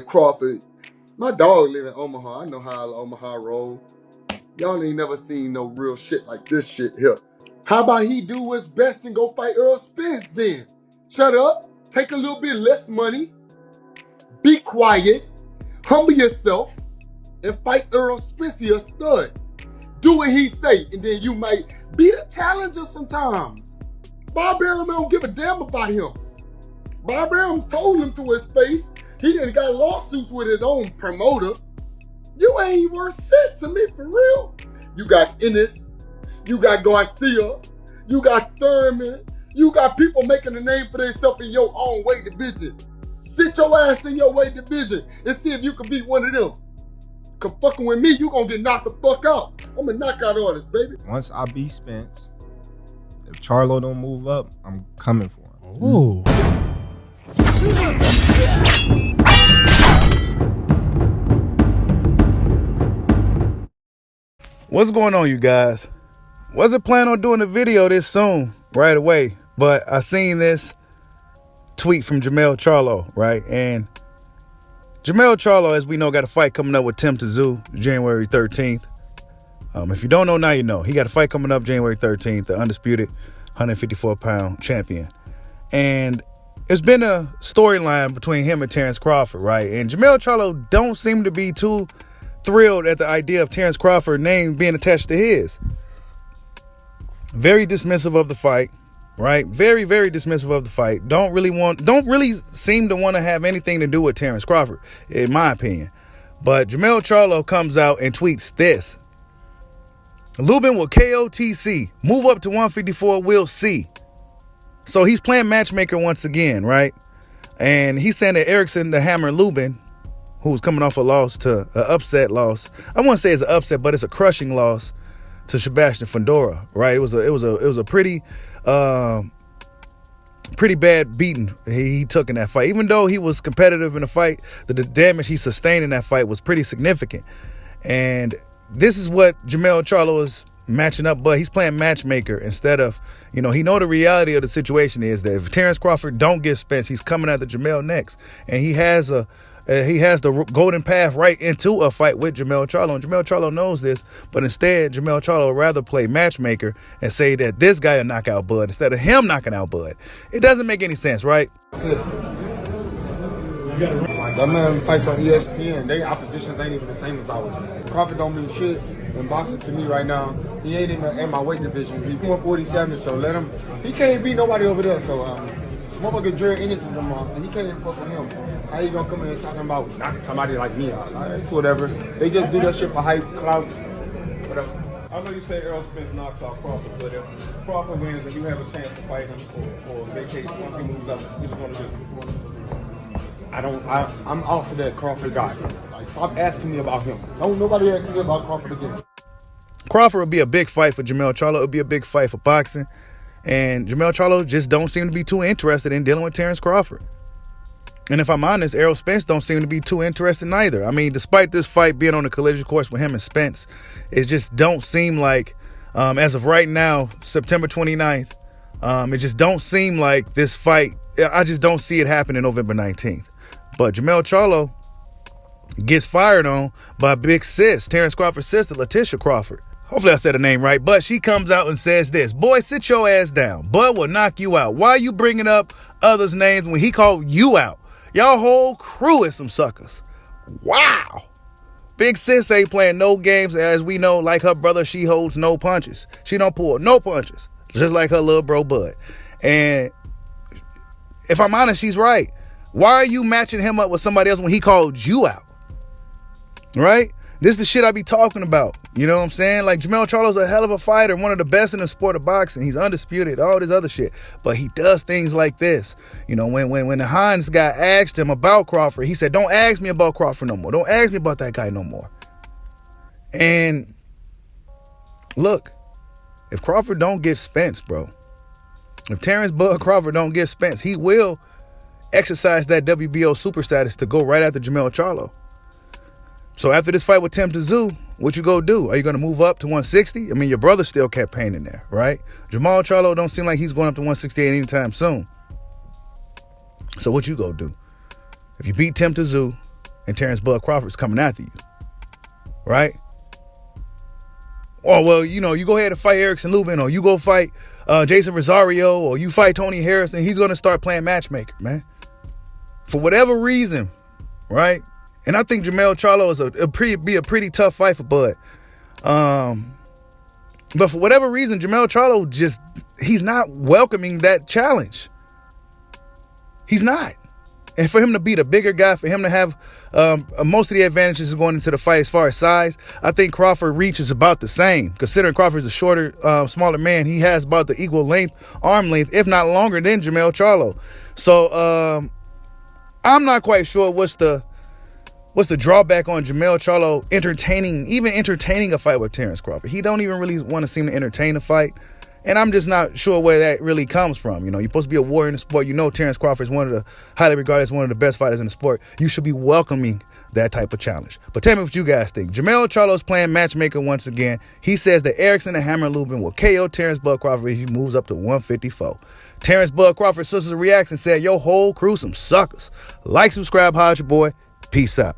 Crawford. My dog live in Omaha. I know how Omaha roll. Y'all ain't never seen no real shit like this shit here. How about he do what's best and go fight Earl Spence then? Shut up, take a little bit less money, be quiet, humble yourself, and fight Earl Spence, he a stud. Do what he say, and then you might be the challenger sometimes. Bob Arum don't give a damn about him. Bob Arum told him to his face, he done got lawsuits with his own promoter. You ain't worth shit to me, for real. You got Ennis, you got Garcia, you got Thurman, you got people making a name for themselves in your own weight division. Sit your ass in your weight division and see if you can beat one of them. Cause fucking with me, you gonna get knocked the fuck out. I'm a knockout artist, baby. Once I beat Spence, if Charlo don't move up, I'm coming for him. Ooh. What's going on, you guys? Wasn't planning on doing a video this soon, right away, but I seen this tweet from Jermell Charlo, right? And Jermell Charlo, as we know, got a fight coming up with Tim Tszyu January 13th. If you don't know, now you know. He got a fight coming up January 13th, the undisputed 154-pound champion. And it's been a storyline between him and Terrence Crawford, right? And Jermell Charlo don't seem to be too thrilled at the idea of Terrence Crawford's name being attached to his. Very dismissive of the fight, right? Very, very dismissive of the fight. Don't really seem to want to have anything to do with Terrence Crawford, in my opinion. But Jermell Charlo comes out and tweets this. Lubin will KO TC. Move up to 154, we'll see. So he's playing matchmaker once again, right? And he's saying that Erickson, the Hammer Lubin, who's coming off a loss to an upset loss. I wouldn't say it's an upset, but it's a crushing loss to Sebastian Fundora, right? It was a pretty bad beating he took in that fight. Even though he was competitive in the fight, the damage he sustained in that fight was pretty significant. And this is what Jermell Charlo is matching up, but he's playing matchmaker instead of, he know the reality of the situation is that if Terrence Crawford don't get Spence, he's coming at the Jermell next, and he has the golden path right into a fight with Jermell Charlo, and Jermell Charlo knows this, but instead Jermell Charlo would rather play matchmaker and say that this guy will knock out Bud instead of him knocking out Bud. It doesn't make any sense, right? That man fights on ESPN. Their oppositions ain't even the same as ours. Crawford don't mean shit in boxing to me right now. He ain't even in my weight division. He's 147, so let him. He can't beat nobody over there. So motherfucker Jerry Ennis is a monster. He can't even fuck with him. How you gonna come in here talking about knocking somebody like me out? It's whatever. They just do that shit for hype, clout, whatever. I know you say Earl Spence knocks out Crawford, but if Crawford wins and you have a chance to fight him or vacate once he moves up, what you gonna do? I'm off of that Crawford guy. Like, stop asking me about him. Don't nobody ask me about Crawford again. Crawford would be a big fight for Jermell Charlo. It would be a big fight for boxing. And Jermell Charlo just don't seem to be too interested in dealing with Terrence Crawford. And if I'm honest, Errol Spence don't seem to be too interested either. I mean, despite this fight being on the collision course with him and Spence, it just don't seem like, as of right now, September 29th, it just don't seem like this fight, I just don't see it happening November 19th. But Jermell Charlo gets fired on by big sis, Terrence Crawford's sister, Letitia Crawford. Hopefully I said her name right. But she comes out and says this: boy, sit your ass down. Bud will knock you out. Why are you bringing up others' names when he called you out? Y'all whole crew is some suckers. Wow. Big sis ain't playing no games. As we know, like her brother, she holds no punches. She don't pull no punches. Just like her little bro Bud. And if I'm honest, she's right. Why are you matching him up with somebody else when he called you out? Right? This is the shit I be talking about. You know what I'm saying? Like, Jermell Charlo's a hell of a fighter, one of the best in the sport of boxing. He's undisputed, all this other shit. But he does things like this. When the Hines guy asked him about Crawford, he said, don't ask me about Crawford no more. Don't ask me about that guy no more. And look, if Crawford don't get Spence, bro, if Terrence Bud Crawford don't get Spence, he will exercise that WBO super status to go right after Jermell Charlo. So after this fight with Tim Tszyu, what you gonna do? Are you gonna move up to 160? I mean, your brother still campaigning there, right? Jermell Charlo don't seem like he's going up to 168 anytime soon. So what you gonna do? If you beat Tim Tszyu, and Terrence Bud Crawford's coming after you, right? Or, well, you go ahead and fight Erickson Lubin, or you go fight Jason Rosario, or you fight Tony Harrison, he's going to start playing matchmaker, man. For whatever reason, right? And I think Jermell Charlo is a pretty tough fight for Bud. But for whatever reason, Jermell Charlo he's not welcoming that challenge. He's not. And for him to be the bigger guy, for him to have most of the advantages going into the fight as far as size, I think Crawford reach is about the same. Considering Crawford's a shorter, smaller man, he has about the equal length, arm length, if not longer than Jermell Charlo. So I'm not quite sure what's the drawback on Jermell Charlo entertaining a fight with Terrence Crawford. He don't even really want to seem to entertain a fight. And I'm just not sure where that really comes from. You're supposed to be a warrior in the sport. Terrence Crawford is highly regarded as one of the best fighters in the sport. You should be welcoming that type of challenge. But tell me what you guys think. Jermell Charlo's playing matchmaker once again. He says that Erickson and Hammer Lubin will KO Terrence Bud Crawford if he moves up to 154. Terrence Bud Crawford's sister's reaction said, yo, whole crew some suckers. Like, subscribe, holla at your boy. Peace out.